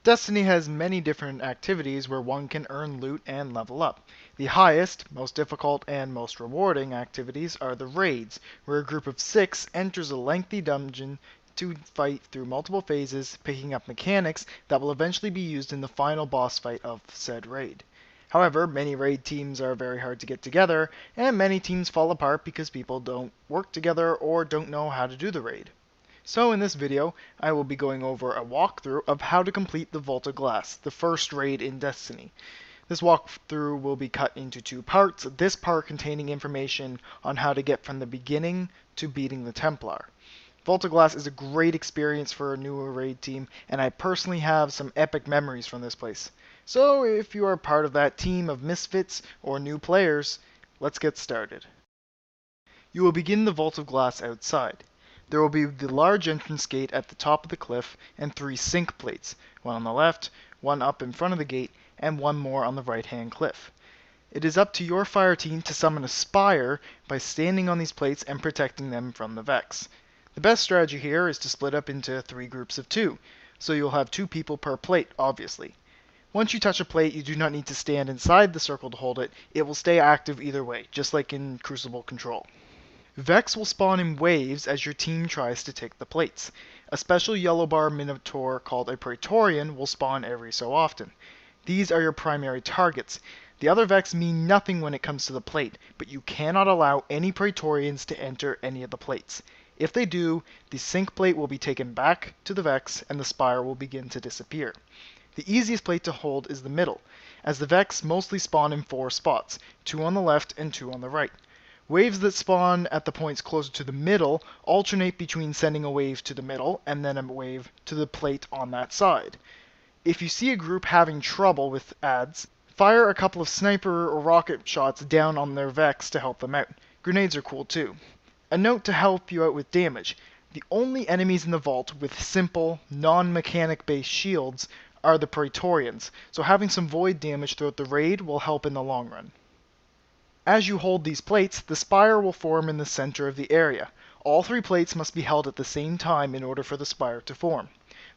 Destiny has many different activities where one can earn loot and level up. The highest, most difficult, and most rewarding activities are the raids, where a group of 6 enters a lengthy dungeon to fight through multiple phases, picking up mechanics that will eventually be used in the final boss fight of said raid. However, many raid teams are very hard to get together, and many teams fall apart because people don't work together or don't know how to do the raid. So in this video, I will be going over a walkthrough of how to complete the Vault of Glass, the first raid in Destiny. This walkthrough will be cut into 2 parts, this part containing information on how to get from the beginning to beating the Templar. Vault of Glass is a great experience for a newer raid team, and I personally have some epic memories from this place. So if you are part of that team of misfits or new players, let's get started. You will begin the Vault of Glass outside. There will be the large entrance gate at the top of the cliff and 3 sink plates, one on the left, one up in front of the gate, and one more on the right-hand cliff. It is up to your fire team to summon a spire by standing on these plates and protecting them from the Vex. The best strategy here is to split up into 3 groups of 2, so you'll have 2 people per plate, obviously. Once you touch a plate, you do not need to stand inside the circle to hold it. It will stay active either way, just like in Crucible Control. Vex will spawn in waves as your team tries to take the plates. A special yellow bar minotaur called a Praetorian will spawn every so often. These are your primary targets. The other Vex mean nothing when it comes to the plate, but you cannot allow any Praetorians to enter any of the plates. If they do, the sink plate will be taken back to the Vex and the spire will begin to disappear. The easiest plate to hold is the middle, as the Vex mostly spawn in 4 spots, 2 on the left and 2 on the right. Waves that spawn at the points closer to the middle alternate between sending a wave to the middle and then a wave to the plate on that side. If you see a group having trouble with adds, fire a couple of sniper or rocket shots down on their Vex to help them out. Grenades are cool too. A note to help you out with damage. The only enemies in the vault with simple, non-mechanic based shields are the Praetorians, so having some void damage throughout the raid will help in the long run. As you hold these plates, the spire will form in the center of the area. All 3 plates must be held at the same time in order for the spire to form.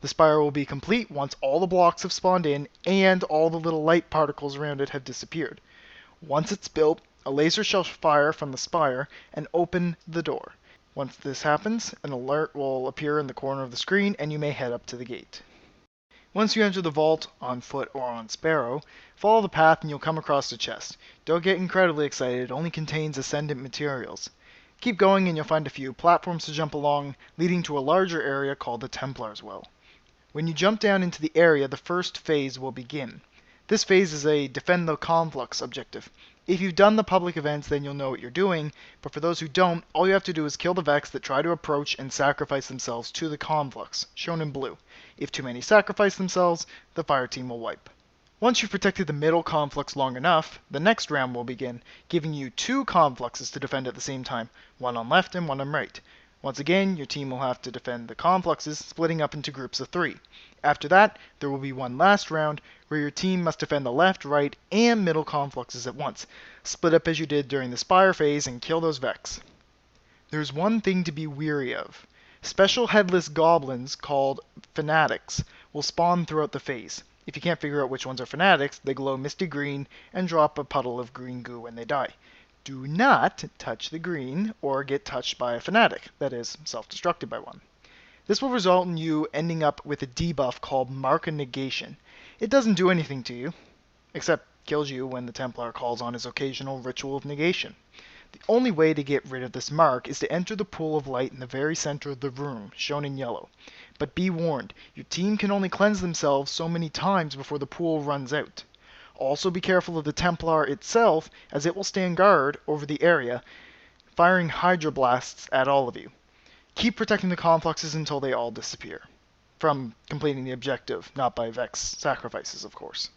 The spire will be complete once all the blocks have spawned in and all the little light particles around it have disappeared. Once it's built, a laser shall fire from the spire and open the door. Once this happens, an alert will appear in the corner of the screen and you may head up to the gate. Once you enter the vault, on foot or on Sparrow, follow the path and you'll come across a chest. Don't get incredibly excited, it only contains ascendant materials. Keep going and you'll find a few platforms to jump along, leading to a larger area called the Templars Well. When you jump down into the area, the first phase will begin. This phase is a defend the conflux objective. If you've done the public events, then you'll know what you're doing, but for those who don't, all you have to do is kill the Vex that try to approach and sacrifice themselves to the conflux, shown in blue. If too many sacrifice themselves, the fire team will wipe. Once you've protected the middle conflux long enough, the next round will begin, giving you 2 confluxes to defend at the same time, one on left and one on right. Once again, your team will have to defend the confluxes, splitting up into groups of 3. After that, there will be one last round where your team must defend the left, right, and middle confluxes at once. Split up as you did during the Spire phase and kill those Vex. There's one thing to be weary of. Special headless goblins called fanatics will spawn throughout the phase. If you can't figure out which ones are fanatics, they glow misty green and drop a puddle of green goo when they die. Do not touch the green or get touched by a fanatic, that is, self-destructed by one. This will result in you ending up with a debuff called Mark of Negation. It doesn't do anything to you, except kills you when the Templar calls on his occasional ritual of negation. The only way to get rid of this mark is to enter the pool of light in the very center of the room, shown in yellow. But be warned, your team can only cleanse themselves so many times before the pool runs out. Also be careful of the Templar itself, as it will stand guard over the area, firing hydroblasts at all of you. Keep protecting the confluxes until they all disappear. From completing the objective, not by Vex sacrifices, of course.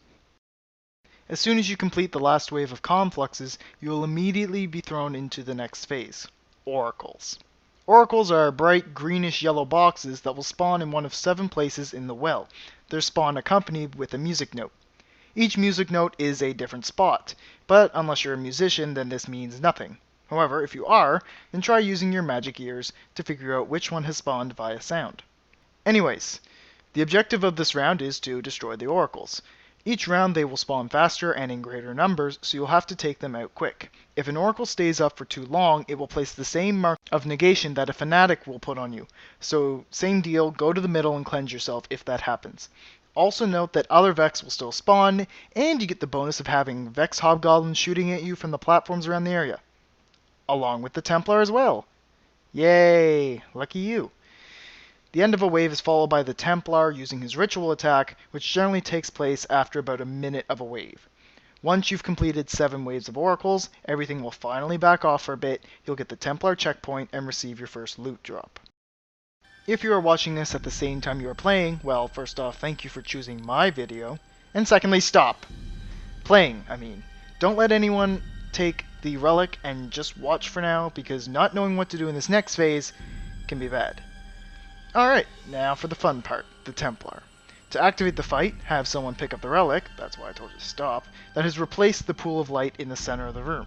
As soon as you complete the last wave of confluxes, you will immediately be thrown into the next phase, Oracles. Oracles are bright greenish-yellow boxes that will spawn in one of 7 places in the well. They're spawned accompanied with a music note. Each music note is a different spot, but unless you're a musician, then this means nothing. However, if you are, then try using your magic ears to figure out which one has spawned via sound. Anyways, The objective of this round is to destroy the oracles. Each round they will spawn faster and in greater numbers, so you'll have to take them out quick. If an oracle stays up for too long, it will place the same mark of negation that a fanatic will put on you. So same deal, go to the middle and cleanse yourself if that happens. Also note that other Vex will still spawn, and you get the bonus of having Vex Hobgoblins shooting at you from the platforms around the area. Along with the Templar as well. Yay! Lucky you. The end of a wave is followed by the Templar using his ritual attack, which generally takes place after about a minute of a wave. Once you've completed 7 waves of oracles, everything will finally back off for a bit, you'll get the Templar checkpoint and receive your first loot drop. If you are watching this at the same time you are playing, well, first off, thank you for choosing my video, and secondly, stop! Playing, I mean. Don't let anyone take the relic and just watch for now, because not knowing what to do in this next phase can be bad. Alright, now for the fun part, the Templar. To activate the fight, have someone pick up the relic, that's why I told you to stop, that has replaced the pool of light in the center of the room.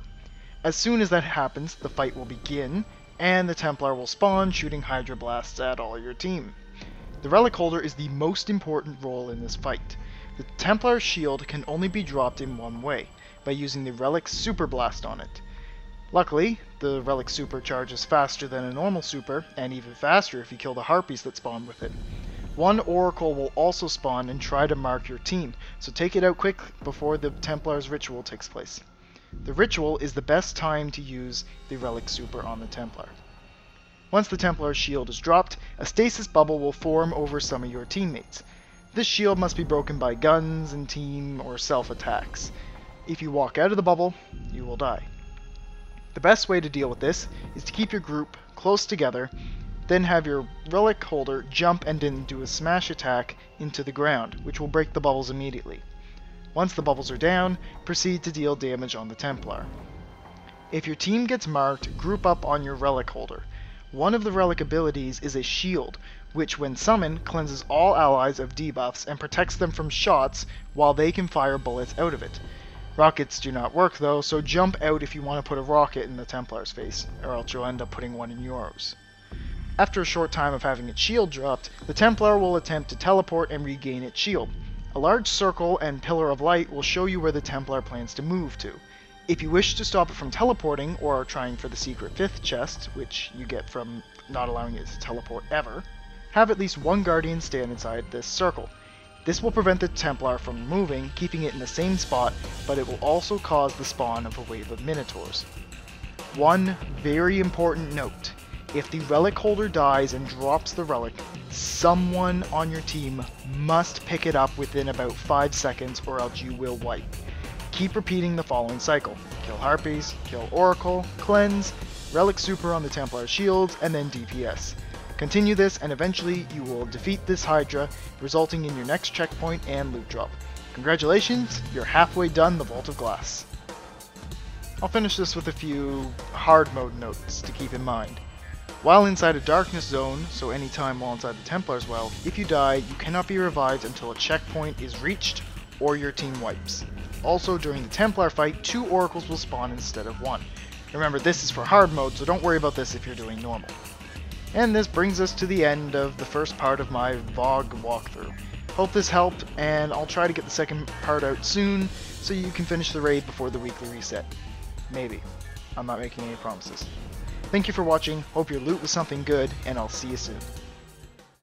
As soon as that happens, the fight will begin, and the Templar will spawn, shooting Hydra Blasts at all your team. The relic holder is the most important role in this fight. The Templar's shield can only be dropped in one way, by using the relic Super Blast on it. Luckily, the relic super charges faster than a normal super, and even faster if you kill the harpies that spawn with it. One oracle will also spawn and try to mark your team, so take it out quick before the Templar's ritual takes place. The ritual is the best time to use the relic super on the Templar. Once the Templar's shield is dropped, a stasis bubble will form over some of your teammates. This shield must be broken by guns and team or self-attacks. If you walk out of the bubble, you will die. The best way to deal with this is to keep your group close together, then have your relic holder jump and then do a smash attack into the ground, which will break the bubbles immediately. Once the bubbles are down, proceed to deal damage on the Templar. If your team gets marked, group up on your relic holder. One of the relic abilities is a shield, which when summoned cleanses all allies of debuffs and protects them from shots while they can fire bullets out of it. Rockets do not work though, so jump out if you want to put a rocket in the Templar's face, or else you'll end up putting one in yours. After a short time of having its shield dropped, the Templar will attempt to teleport and regain its shield. A large circle and pillar of light will show you where the Templar plans to move to. If you wish to stop it from teleporting, or are trying for the secret 5th chest, which you get from not allowing it to teleport ever, have at least one guardian stand inside this circle. This will prevent the Templar from moving, keeping it in the same spot, but it will also cause the spawn of a wave of Minotaurs. One very important note: if the relic holder dies and drops the relic, someone on your team must pick it up within about 5 seconds or else you will wipe. Keep repeating the following cycle: kill harpies, kill oracle, cleanse, relic super on the Templar shields, and then DPS. Continue this and eventually you will defeat this Hydra, resulting in your next checkpoint and loot drop. Congratulations, you're halfway done the Vault of Glass. I'll finish this with a few hard mode notes to keep in mind. While inside a darkness zone, so anytime while inside the Templar's well, if you die, you cannot be revived until a checkpoint is reached or your team wipes. Also, during the Templar fight, 2 oracles will spawn instead of 1. Remember, this is for hard mode, so don't worry about this if you're doing normal. And this brings us to the end of the first part of my VOG walkthrough. Hope this helped, and I'll try to get the second part out soon, so you can finish the raid before the weekly reset. Maybe. I'm not making any promises. Thank you for watching, hope your loot was something good, and I'll see you soon.